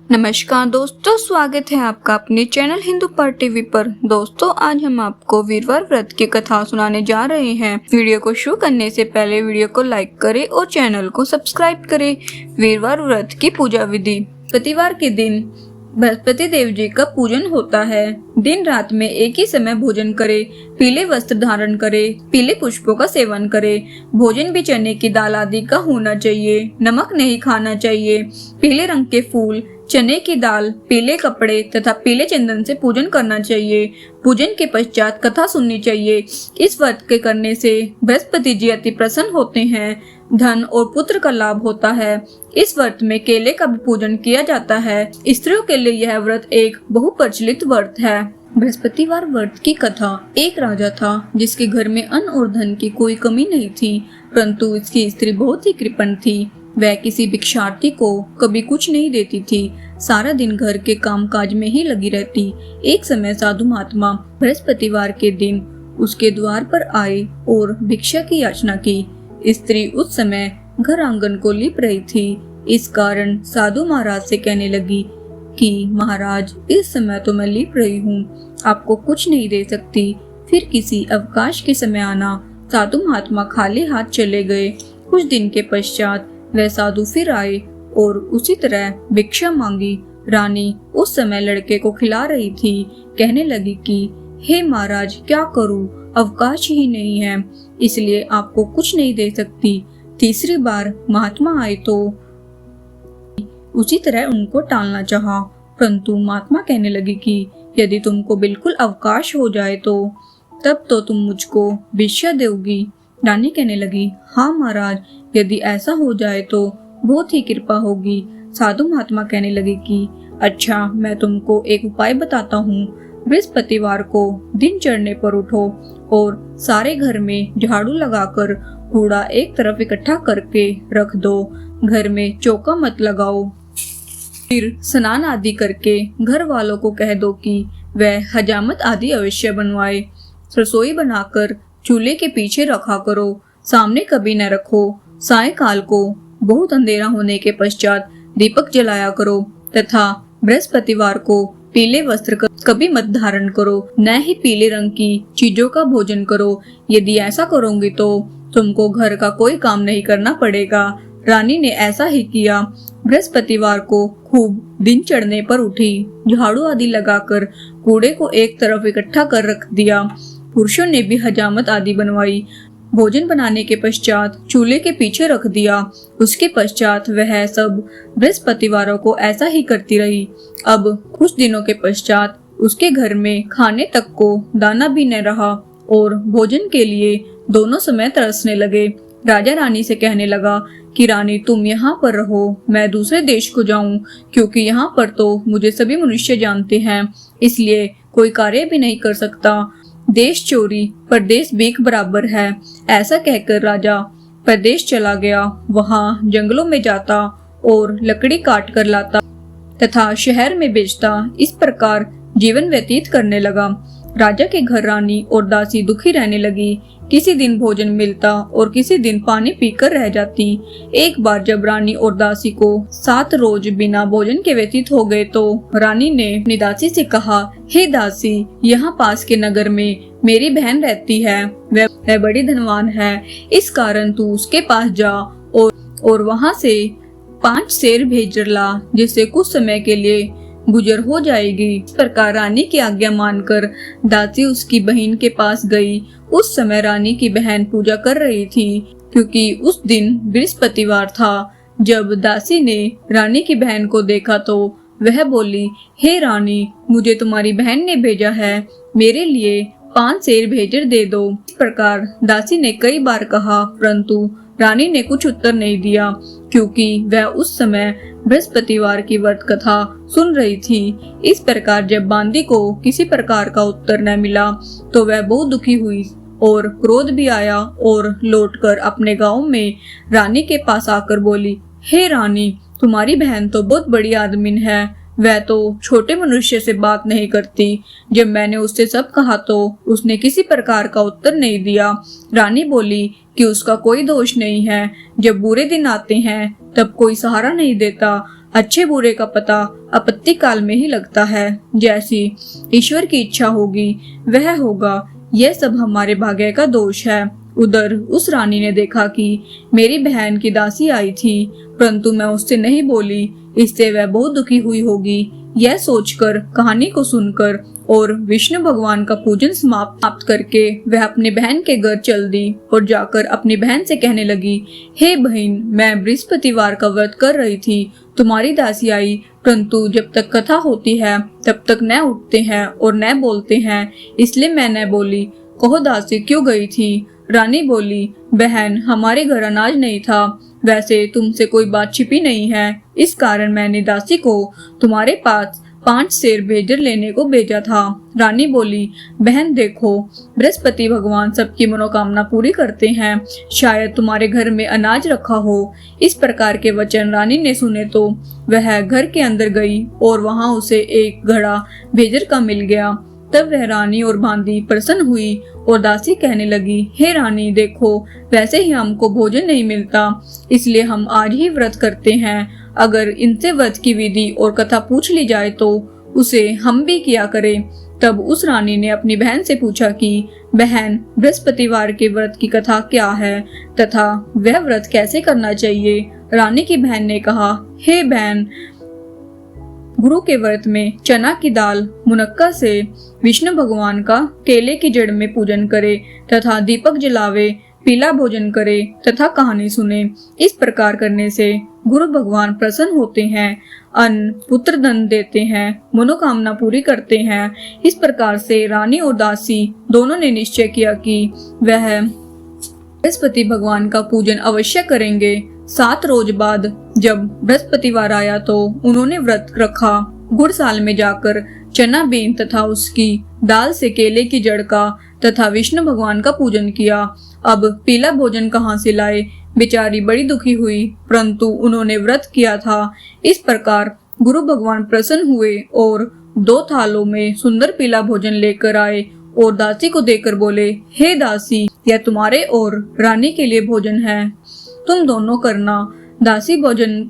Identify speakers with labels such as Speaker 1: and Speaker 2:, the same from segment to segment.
Speaker 1: नमस्कार दोस्तों, स्वागत है आपका अपने चैनल हिंदू पर टीवी पर। दोस्तों, आज हम आपको वीरवार व्रत की कथा सुनाने जा रहे हैं। वीडियो को शुरू करने से पहले वीडियो को लाइक करें और चैनल को सब्सक्राइब करें। वीरवार व्रत की पूजा विधि। बृहस्पतिवार के दिन बृहस्पति देव जी का पूजन होता है। दिन रात में एक ही समय भोजन करे, पीले वस्त्र धारण करे, पीले पुष्पों का सेवन करे। भोजन भी चने की दाल आदि का होना चाहिए। नमक नहीं खाना चाहिए। पीले रंग के फूल, चने की दाल, पीले कपड़े तथा पीले चंदन से पूजन करना चाहिए। पूजन के पश्चात कथा सुननी चाहिए। इस व्रत के करने से बृहस्पति जी अति प्रसन्न होते हैं। धन और पुत्र का लाभ होता है। इस व्रत में केले का भी पूजन किया जाता है। स्त्रियों के लिए यह व्रत एक बहुप्रचलित व्रत है। बृहस्पतिवार व्रत की कथा। एक राजा था जिसके घर में अन्न और धन की कोई कमी नहीं थी, परंतु इसकी स्त्री बहुत ही कृपण थी। वह किसी भिक्षार्थी को कभी कुछ नहीं देती थी। सारा दिन घर के कामकाज में ही लगी रहती। एक समय साधु महात्मा बृहस्पतिवार के दिन उसके द्वार पर आए और भिक्षा की याचना की। स्त्री उस समय घर आंगन को लीप रही थी। इस कारण साधु महाराज से कहने लगी कि महाराज, इस समय तो मैं लीप रही हूँ, आपको कुछ नहीं दे सकती, फिर किसी अवकाश के समय आना। साधु महात्मा खाली हाथ चले गए। कुछ दिन के पश्चात वह साधु फिर आए और उसी तरह भिक्षा मांगी। रानी उस समय लड़के को खिला रही थी। कहने लगी कि हे महाराज, क्या करूं, अवकाश ही नहीं है, इसलिए आपको कुछ नहीं दे सकती। तीसरी बार महात्मा आए तो उसी तरह उनको टालना चाहा, परंतु महात्मा कहने लगी कि यदि तुमको बिल्कुल अवकाश हो जाए तो तब तो तुम मुझको भिक्षा दोगी। रानी कहने लगी, हाँ महाराज, यदि ऐसा हो जाए तो बहुत ही कृपा होगी। साधु महात्मा कहने लगे कि अच्छा, मैं तुमको एक उपाय बताता हूँ। बृहस्पतिवार को दिन चढ़ने पर उठो और सारे घर में झाड़ू लगाकर कूड़ा एक तरफ इकट्ठा करके रख दो। घर में चौका मत लगाओ। फिर स्नान आदि करके घर वालों को कह दो कि वह हजामत आदि अवश्य बनवाए। रसोई बनाकर चूल्हे के पीछे रखा करो, सामने कभी न रखो। सायंकाल को बहुत अंधेरा होने के पश्चात दीपक जलाया करो तथा बृहस्पतिवार को पीले वस्त्र कभी मत धारण करो, न ही पीले रंग की चीजों का भोजन करो। यदि ऐसा करोगे तो तुमको घर का कोई काम नहीं करना पड़ेगा। रानी ने ऐसा ही किया। बृहस्पतिवार को खूब दिन चढ़ने पर उठी, झाड़ू आदि लगाकर कूड़े को एक तरफ इकट्ठा कर रख दिया। पुरुषों ने भी हजामत आदि बनवाई। भोजन बनाने के पश्चात चूल्हे के पीछे रख दिया। उसके पश्चात वह सब बृहस्पतिवारों को ऐसा ही करती रही। अब कुछ दिनों के पश्चात उसके घर में खाने तक को दाना भी न रहा और भोजन के लिए दोनों समय तरसने लगे। राजा रानी से कहने लगा कि रानी, तुम यहाँ पर रहो, मैं दूसरे देश को जाऊं, क्योंकि यहाँ पर तो मुझे सभी मनुष्य जानते हैं, इसलिए कोई कार्य भी नहीं कर सकता। देश चोरी परदेश भीख बराबर है। ऐसा कहकर राजा परदेश चला गया। वहाँ जंगलों में जाता और लकड़ी काट कर लाता तथा शहर में बेचता। इस प्रकार जीवन व्यतीत करने लगा। राजा के घर रानी और दासी दुखी रहने लगी। किसी दिन भोजन मिलता और किसी दिन पानी पीकर रह जाती। एक बार जब रानी और दासी को 7 रोज बिना भोजन के व्यतीत हो गए तो रानी ने अपनी दासी से कहा, हे दासी, यहाँ पास के नगर में मेरी बहन रहती है। वह बड़ी धनवान है, इस कारण तू उसके पास जा और वहाँ से 5 शेर भेज ला, जिससे कुछ समय के लिए गुजर हो जाएगी। इस प्रकार रानी की आज्ञा मानकर दासी उसकी बहन के पास गई। उस समय रानी की बहन पूजा कर रही थी, क्योंकि उस दिन बृहस्पतिवार था। जब दासी ने रानी की बहन को देखा तो वह बोली, हे रानी, मुझे तुम्हारी बहन ने भेजा है, मेरे लिए 5 शेर भेजर दे दो। इस प्रकार दासी ने कई बार कहा, परंतु रानी ने कुछ उत्तर नहीं दिया, क्योंकि वह उस समय बृहस्पतिवार की व्रत कथा सुन रही थी। इस प्रकार जब बांदी को किसी प्रकार का उत्तर न मिला तो वह बहुत दुखी हुई और क्रोध भी आया और लौटकर अपने गांव में रानी के पास आकर बोली, हे रानी, तुम्हारी बहन तो बहुत बड़ी आदमी है, वह तो छोटे मनुष्य से बात नहीं करती। जब मैंने उससे सब कहा तो उसने किसी प्रकार का उत्तर नहीं दिया। रानी बोली कि उसका कोई दोष नहीं है, जब बुरे दिन आते हैं तब कोई सहारा नहीं देता। अच्छे बुरे का पता आपत्ति काल में ही लगता है। जैसी ईश्वर की इच्छा होगी वह होगा, यह सब हमारे भाग्य का दोष है। उधर उस रानी ने देखा कि मेरी बहन की दासी आई थी, परंतु मैं उससे नहीं बोली, इससे वह बहुत दुखी हुई होगी। यह सोचकर कहानी को सुनकर और विष्णु भगवान का पूजन समाप्त करके वह अपनी बहन के घर चल दी और जाकर अपनी बहन से कहने लगी, हे बहन, मैं बृहस्पतिवार का व्रत कर रही थी, तुम्हारी दासी आई, परंतु जब तक कथा होती है तब तक न उठते हैं और न बोलते हैं, इसलिए मैं न बोली। कहो दासी क्यों गई थी? रानी बोली, बहन, हमारे घर अनाज नहीं था, वैसे तुमसे कोई बात छिपी नहीं है, इस कारण मैंने दासी को तुम्हारे पास 5 सेर भेजर लेने को भेजा था। रानी बोली, बहन देखो, बृहस्पति भगवान सबकी मनोकामना पूरी करते हैं, शायद तुम्हारे घर में अनाज रखा हो। इस प्रकार के वचन रानी ने सुने तो वह घर के अंदर गई और वहां उसे एक घड़ा भेजर का मिल गया। तब वह रानी और बांदी प्रसन्न हुई और दासी कहने लगी, हे रानी देखो, वैसे ही हमको भोजन नहीं मिलता, इसलिए हम आज ही व्रत करते हैं। अगर इनसे व्रत की विधि और कथा पूछ ली जाए तो उसे हम भी किया करें। तब उस रानी ने अपनी बहन से पूछा कि बहन, बृहस्पतिवार के व्रत की कथा क्या है तथा वह व्रत कैसे करना चाहिए? रानी की बहन ने कहा, हे बहन, गुरु के व्रत में चना की दाल मुनक्का से विष्णु भगवान का केले की जड़ में पूजन करे तथा दीपक जलावे, पीला भोजन करे तथा कहानी सुने। इस प्रकार करने से गुरु भगवान प्रसन्न होते हैं, अन्न पुत्र धन देते हैं, मनोकामना पूरी करते हैं। इस प्रकार से रानी और दासी दोनों ने निश्चय किया कि वह बृहस्पति भगवान का पूजन अवश्य करेंगे। 7 रोज बाद जब बृहस्पतिवार आया तो उन्होंने व्रत रखा। गुड़साल में जाकर चना बीन तथा उसकी दाल से केले की जड़ का तथा विष्णु भगवान का पूजन किया। अब पीला भोजन कहाँ से लाए? बेचारी बड़ी दुखी हुई, परंतु उन्होंने व्रत किया था। इस प्रकार गुरु भगवान प्रसन्न हुए और 2 थालों में सुंदर पीला भोजन लेकर आए और दासी को देकर बोले, हे दासी, यह तुम्हारे और रानी के लिए भोजन है, तुम दोनों करना। दासी भोजन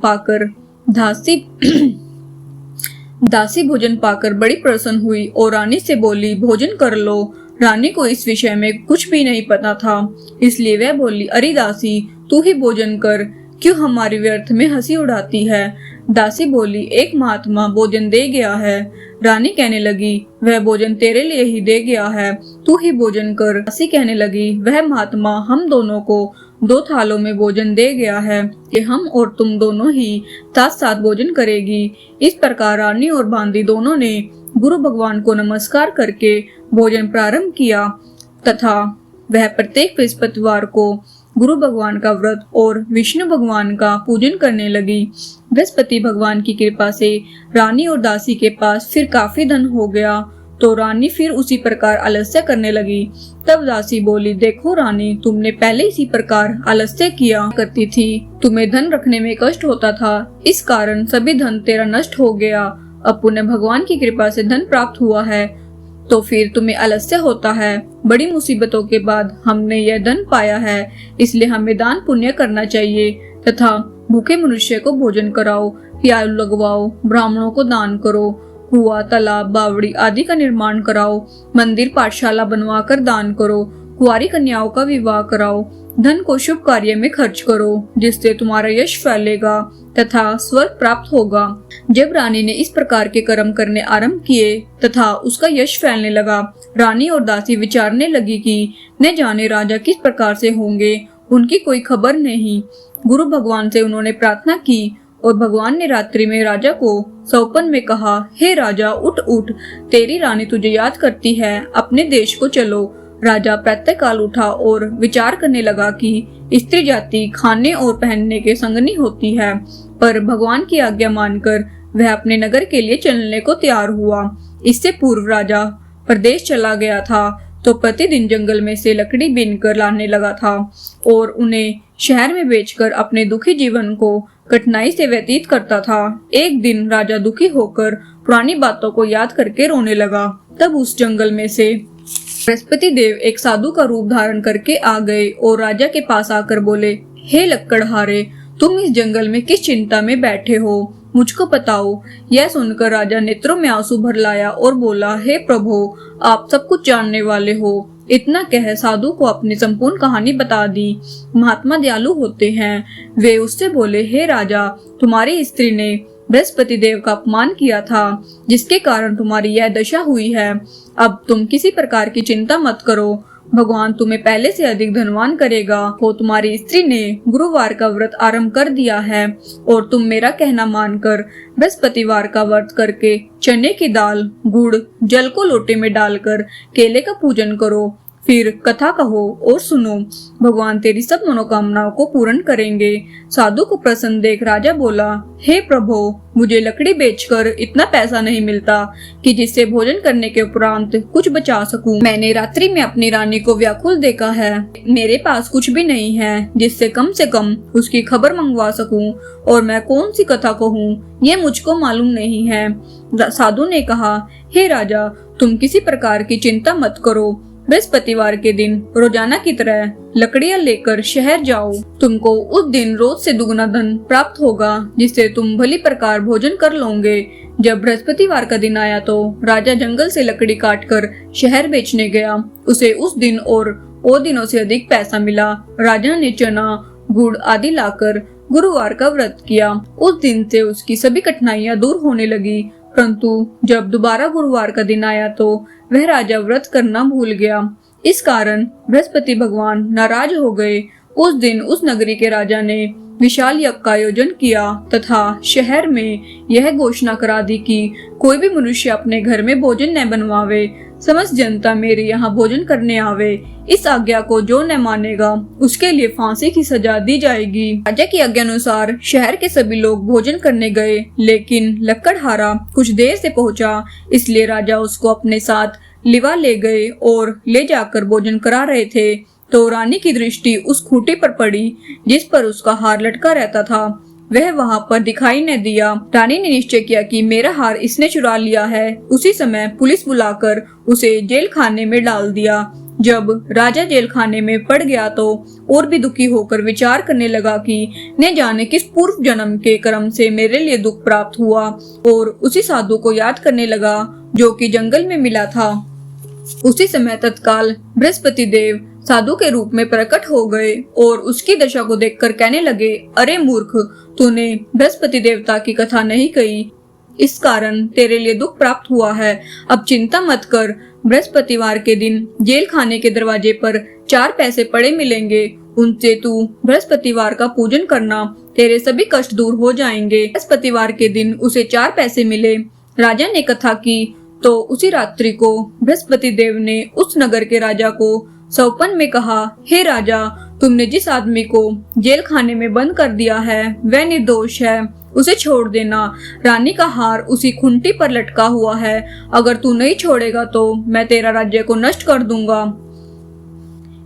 Speaker 1: पाकर बड़ी प्रसन्न हुई और रानी से बोली, भोजन कर लो। रानी को इस विषय में कुछ भी नहीं पता था, इसलिए वह बोली, अरे दासी, तू ही भोजन कर, क्यों हमारी व्यर्थ में हंसी उड़ाती है? दासी बोली, एक महात्मा भोजन दे गया है। रानी कहने लगी, वह भोजन तेरे लिए ही दे गया है, तू ही भोजन कर। दासी कहने लगी, वह महात्मा हम दोनों को 2 थालों में भोजन दे गया है कि हम और तुम दोनों ही साथ साथ भोजन करेगी। इस प्रकार रानी और बांदी दोनों ने गुरु भगवान को नमस्कार करके भोजन प्रारंभ किया तथा वह प्रत्येक बृहस्पतिवार को गुरु भगवान का व्रत और विष्णु भगवान का पूजन करने लगी। बृहस्पति भगवान की कृपा से रानी और दासी के पास फिर काफी धन हो गया तो रानी फिर उसी प्रकार आलस्य करने लगी। तब दासी बोली, देखो रानी, तुमने पहले इसी प्रकार आलस्य किया करती थी, तुम्हें धन रखने में कष्ट होता था, इस कारण सभी धन तेरा नष्ट हो गया। अब पुनः भगवान की कृपा से धन प्राप्त हुआ है तो फिर तुम्हें आलस्य होता है। बड़ी मुसीबतों के बाद हमने यह धन पाया है, इसलिए हमें दान पुण्य करना चाहिए तथा भूखे मनुष्य को भोजन कराओ, प्यार लगवाओ, ब्राह्मणों को दान करो, कुआं, तालाब, बावड़ी आदि का निर्माण कराओ, मंदिर पाठशाला बनवाकर दान करो, कुंवारी कन्याओं का विवाह कराओ, धन को शुभ कार्य में खर्च करो, जिससे तुम्हारा यश फैलेगा तथा स्वर्ग प्राप्त होगा। जब रानी ने इस प्रकार के कर्म करने आरंभ किए तथा उसका यश फैलने लगा, रानी और दासी विचारने लगी कि न जाने राजा किस प्रकार से होंगे, उनकी कोई खबर नहीं। गुरु भगवान से उन्होंने प्रार्थना की और भगवान ने रात्रि में राजा को सौपन में कहा, हे राजा, उठ उठ, तेरी रानी तुझे याद करती है, अपने देश को चलो। राजा प्रातःकाल उठा और विचार करने लगा कि स्त्री जाति खाने और पहनने के संगनी होती है, पर भगवान की आज्ञा मानकर वह अपने नगर के लिए चलने को तैयार हुआ। इससे पूर्व राजा प्रदेश चला गया था तो प्रतिदिन जंगल में से लकड़ी बीनकर लाने लगा था और उन्हें शहर में बेचकर अपने दुखी जीवन को कठिनाई से व्यतीत करता था। एक दिन राजा दुखी होकर पुरानी बातों को याद करके रोने लगा। तब उस जंगल में से बृहस्पति देव एक साधु का रूप धारण करके आ गए और राजा के पास आकर बोले, हे लक्कड़हारे, तुम इस जंगल में किस चिंता में बैठे हो, मुझको बताओ। यह सुनकर राजा नेत्रों में आंसू भर लाया और बोला, हे प्रभु, आप सब कुछ जानने वाले हो। इतना कह साधु को अपनी संपूर्ण कहानी बता दी। महात्मा दयालु होते हैं। वे उससे बोले, हे राजा, तुम्हारी स्त्री ने बृहस्पति देव का अपमान किया था, जिसके कारण तुम्हारी यह दशा हुई है। अब तुम किसी प्रकार की चिंता मत करो, भगवान तुम्हें पहले से अधिक धनवान करेगा। हो तुम्हारी स्त्री ने गुरुवार का व्रत आरंभ कर दिया है और तुम मेरा कहना मानकर बृहस्पतिवार का व्रत करके चने की दाल, गुड़, जल को लोटे में डालकर केले का पूजन करो। फिर कथा कहो और सुनो, भगवान तेरी सब मनोकामनाओं को पूर्ण करेंगे। साधु को प्रसन्न देख राजा बोला, हे प्रभु, मुझे लकड़ी बेचकर इतना पैसा नहीं मिलता कि जिससे भोजन करने के उपरांत कुछ बचा सकूं। मैंने रात्रि में अपनी रानी को व्याकुल देखा है। मेरे पास कुछ भी नहीं है जिससे कम से कम उसकी खबर मंगवा सकूं, और मैं कौन सी कथा कहूँ ये मुझको मालूम नहीं है। साधु ने कहा, हे राजा, तुम किसी प्रकार की चिंता मत करो। बृहस्पतिवार के दिन रोजाना की तरह लकड़ियां लेकर शहर जाओ। तुमको उस दिन रोज से दुगना धन प्राप्त होगा, जिससे तुम भली प्रकार भोजन कर लोगे। जब बृहस्पतिवार का दिन आया तो राजा जंगल से लकड़ी काटकर शहर बेचने गया। उसे उस दिन और दिनों से अधिक पैसा मिला। राजा ने चना, गुड़ आदि लाकर गुरुवार का व्रत किया। उस दिन से उसकी सभी कठिनाइयां दूर होने लगी। परंतु जब दोबारा गुरुवार का दिन आया तो वह राजा व्रत करना भूल गया। इस कारण बृहस्पति भगवान नाराज हो गए। उस दिन उस नगरी के राजा ने विशाल यज्ञ का आयोजन किया तथा शहर में यह घोषणा करा दी कि कोई भी मनुष्य अपने घर में भोजन न बनवावे, समस्त जनता मेरे यहाँ भोजन करने आवे। इस आज्ञा को जो न मानेगा उसके लिए फांसी की सजा दी जाएगी। राजा की आज्ञा अनुसार शहर के सभी लोग भोजन करने गए, लेकिन लकड़हारा कुछ देर से पहुंचा, इसलिए राजा उसको अपने साथ लिवा ले गए और ले जाकर भोजन करा रहे थे तो रानी की दृष्टि उस खूंटी पर पड़ी जिस पर उसका हार लटका रहता था। वह वहां पर दिखाई न दिया। रानी ने निश्चय किया कि मेरा हार इसने चुरा लिया है। उसी समय पुलिस बुलाकर उसे जेल खाने में डाल दिया। जब राजा जेल खाने में पड़ गया तो और भी दुखी होकर विचार करने लगा कि न जाने किस पूर्व जन्म के कर्म से मेरे लिए दुख प्राप्त हुआ, और उसी साधु को याद करने लगा जो कि जंगल में मिला था। उसी समय तत्काल बृहस्पति देव साधु के रूप में प्रकट हो गए और उसकी दशा को देखकर कहने लगे, अरे मूर्ख, तूने बृहस्पति देवता की कथा नहीं कही, इस कारण तेरे लिए दुख प्राप्त हुआ है। अब चिंता मत कर, बृहस्पतिवार के दिन जेल खाने के दरवाजे पर 4 पैसे पड़े मिलेंगे, उनसे तू बृहस्पतिवार का पूजन करना, तेरे सभी कष्ट दूर हो जाएंगे। बृहस्पतिवार के दिन उसे 4 पैसे मिले। राजा ने कथा की तो उसी रात्रि को बृहस्पति देव ने उस नगर के राजा को सौपन में कहा, हे राजा, तुमने जिस आदमी को जेल खाने में बंद कर दिया है वह निर्दोष है, उसे छोड़ देना। रानी का हार उसी खूंटी पर लटका हुआ है, अगर तू नहीं छोड़ेगा तो मैं तेरा राज्य को नष्ट कर दूंगा।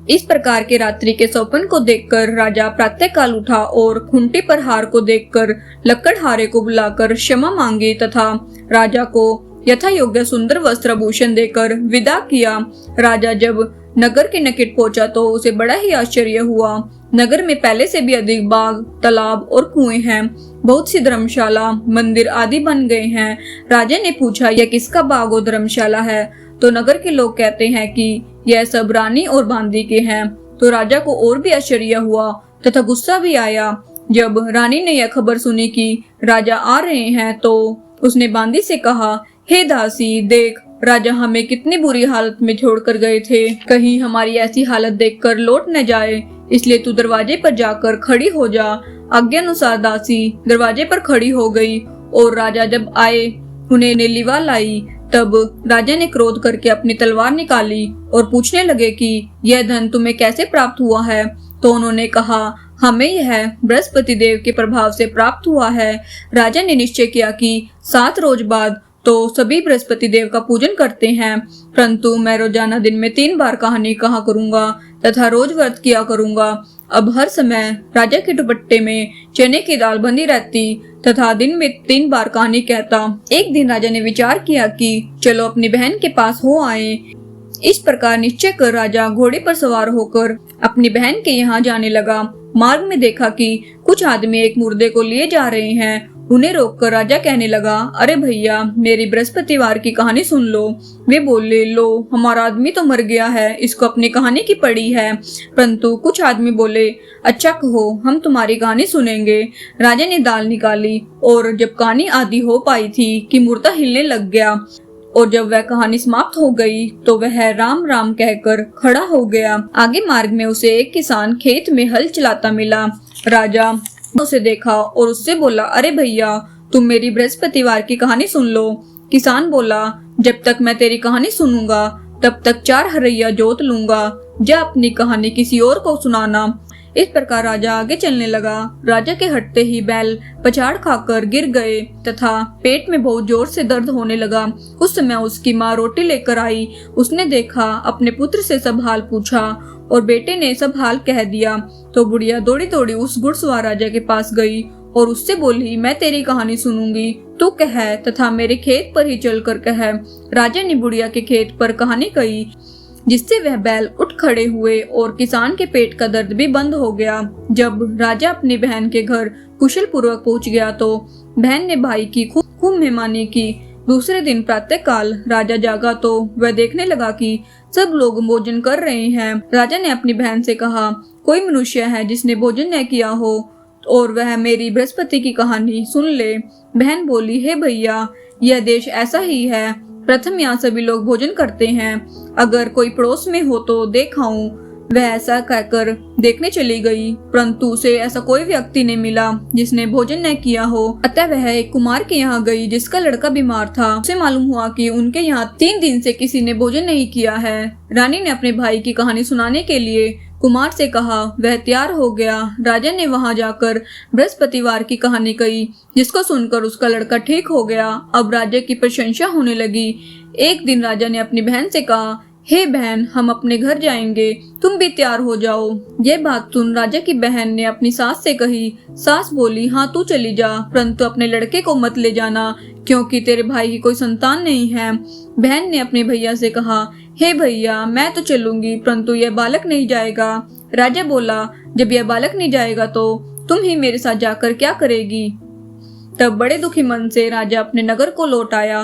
Speaker 1: इस प्रकार के रात्रि के सौपन को देखकर राजा प्रातःकाल उठा और खूंटी पर हार को देखकर लकड़हारे को बुलाकर क्षमा मांगी तथा राजा को यथा योग्य सुंदर वस्त्र भूषण देकर विदा किया। राजा जब नगर के निकट पहुंचा तो उसे बड़ा ही आश्चर्य हुआ। नगर में पहले से भी अधिक बाग, तालाब और कुएं हैं। बहुत सी धर्मशाला, मंदिर आदि बन गए हैं। राजा ने पूछा, यह किसका बाग और धर्मशाला है? तो नगर के लोग कहते हैं कि यह सब रानी और बांदी के हैं। तो राजा को और भी आश्चर्य हुआ तथा गुस्सा भी आया। जब रानी ने यह खबर सुनी कि राजा आ रहे हैं तो उसने बांदी से कहा, हे दासी, देख, राजा हमें कितनी बुरी हालत में छोड़कर गए थे, कहीं हमारी ऐसी हालत देखकर लौट न जाए, इसलिए तू दरवाजे पर जाकर खड़ी हो जा। आज्ञा अनुसार दासी दरवाजे पर खड़ी हो गई और राजा जब आए उन्हें लिवा लाई। तब राजा ने क्रोध करके अपनी तलवार निकाली और पूछने लगे कि यह धन तुम्हें कैसे प्राप्त हुआ है? तो उन्होंने कहा, हमें यह बृहस्पति देव के प्रभाव से प्राप्त हुआ है। राजा ने निश्चय किया कि 7 रोज बाद तो सभी बृहस्पति देव का पूजन करते हैं, परंतु मैं रोजाना दिन में 3 बार कहानी कहा करूंगा तथा रोज व्रत किया करूंगा। अब हर समय राजा के दुपट्टे में चने की दाल बंधी रहती तथा दिन में 3 बार कहानी कहता। एक दिन राजा ने विचार किया कि चलो अपनी बहन के पास हो आए। इस प्रकार निश्चय कर राजा घोड़े पर सवार होकर अपनी बहन के यहाँ जाने लगा। मार्ग में देखा कि कुछ आदमी एक मुर्दे को लिए जा रहे हैं। उन्हें रोककर राजा कहने लगा, अरे भैया, मेरी बृहस्पतिवार की कहानी सुन लो। वे बोले, लो, हमारा आदमी तो मर गया है, इसको अपनी कहानी की पड़ी है। परंतु कुछ आदमी बोले, अच्छा कहो, हम तुम्हारी कहानी सुनेंगे। राजा ने दाल निकाली और जब कहानी आधी हो पाई थी कि मुर्दा हिलने लग गया, और जब वह कहानी समाप्त हो गई तो वह राम राम कहकर खड़ा हो गया। आगे मार्ग में उसे एक किसान खेत में हल चलाता मिला। राजा उसे देखा और उससे बोला, अरे भैया, तुम मेरी बृहस्पतिवार की कहानी सुन लो। किसान बोला, जब तक मैं तेरी कहानी सुनूंगा तब तक 4 हरैया जोत लूंगा। जा अपनी कहानी किसी और को सुनाना। इस प्रकार राजा आगे चलने लगा। राजा के हटते ही बैल पछाड़ खाकर गिर गए तथा पेट में बहुत जोर से दर्द होने लगा। उस समय उसकी माँ रोटी लेकर आई। उसने देखा, अपने पुत्र से सब हाल पूछा और बेटे ने सब हाल कह दिया। तो बुढ़िया दौड़ी दौड़ी उस घुड़सवार राजा के पास गई और उससे बोली, मैं तेरी कहानी सुनूंगी, तू कह तथा मेरे खेत पर ही चलकर कह। राजा ने बुढ़िया के खेत पर कहानी कही, जिससे वह बैल उठ खड़े हुए और किसान के पेट का दर्द भी बंद हो गया। जब राजा अपनी बहन के घर कुशल पूर्वक पहुंच गया तो बहन ने भाई की खूब मेहमानी की। दूसरे दिन प्रातः काल राजा जागा तो वह देखने लगा कि सब लोग भोजन कर रहे हैं। राजा ने अपनी बहन से कहा, कोई मनुष्य है जिसने भोजन न किया हो और वह मेरी बृहस्पति की कहानी सुन ले। बहन बोली, हे भैया, यह देश ऐसा ही है। प्रथम यहाँ सभी लोग भोजन करते हैं। अगर कोई पड़ोस में हो तो देखाऊं। वह ऐसा कहकर देखने चली गई, परंतु उसे ऐसा कोई व्यक्ति नहीं मिला जिसने भोजन न किया हो। अतः वह एक कुमार के यहाँ गई जिसका लड़का बीमार था। उसे मालूम हुआ कि उनके यहाँ 3 दिन से किसी ने भोजन नहीं किया है। रानी ने अपने भाई की कहानी सुनाने के लिए कुमार से कहा। वह तैयार हो गया। राजा ने वहां जाकर बृहस्पतिवार की कहानी कही, जिसको सुनकर उसका लड़का ठीक हो गया। अब राजा की प्रशंसा होने लगी। एक दिन राजा ने अपनी बहन से कहा, हे बहन, हम अपने घर जाएंगे, तुम भी तैयार हो जाओ। यह बात सुन राजा की बहन ने अपनी सास से कही। सास बोली, हाँ तू चली जा, परंतु अपने लड़के को मत ले जाना, क्योंकि तेरे भाई की कोई संतान नहीं है। बहन ने अपने भैया से कहा, हे भैया, मैं तो चलूंगी, परंतु यह बालक नहीं जाएगा। राजा बोला, जब यह बालक नहीं जाएगा तो तुम ही मेरे साथ जाकर क्या करेगी। तब बड़े दुखी मन से राजा अपने नगर को लौट आया।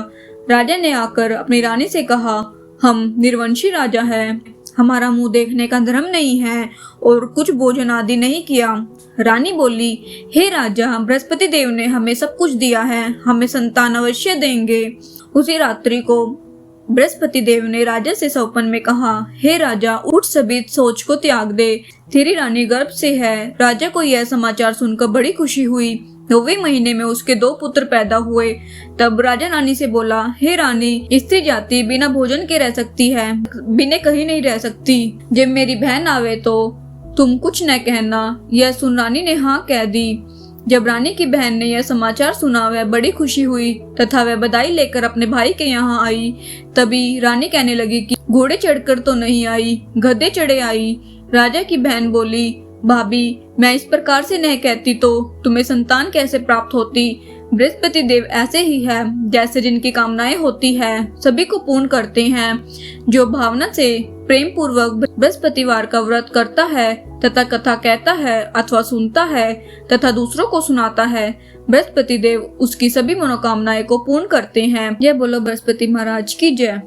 Speaker 1: राजा ने आकर अपनी रानी से कहा, हम निर्वंशी राजा हैं, हमारा मुंह देखने का धर्म नहीं है और कुछ भोजन आदि नहीं किया। रानी बोली, हे राजा, बृहस्पति देव ने हमें सब कुछ दिया है, हमें संतान अवश्य देंगे। उसी रात्रि को बृहस्पति देव ने राजा से सौपन में कहा, हे राजा, उठ सभी सोच को त्याग दे, तेरी रानी गर्भ से है। राजा को यह समाचार सुनकर बड़ी खुशी हुई। 9वें महीने में उसके 2 पुत्र पैदा हुए। तब राजा रानी से बोला, हे रानी, स्त्री जाति बिना भोजन के रह सकती है, बिना कहीं नहीं रह सकती। जब मेरी बहन आवे तो तुम कुछ न कहना। यह सुन रानी ने हाँ कह दी। जब रानी की बहन ने यह समाचार सुना, वह बड़ी खुशी हुई तथा वह बधाई लेकर अपने भाई के यहाँ आई। तभी रानी कहने लगी कि घोड़े चढ़कर तो नहीं आई, गधे चढ़े आई। राजा की बहन बोली, भाभी, मैं इस प्रकार से नहीं कहती तो तुम्हें संतान कैसे प्राप्त होती। बृहस्पति देव ऐसे ही है, जैसे जिनकी कामनाएं होती है सभी को पूर्ण करते हैं। जो भावना से प्रेम पूर्वक बृहस्पतिवार का व्रत करता है तथा कथा कहता है अथवा सुनता है तथा दूसरों को सुनाता है, बृहस्पति देव उसकी सभी मनोकामनाएं को पूर्ण करते हैं। यह बोलो बृहस्पति महाराज की जय।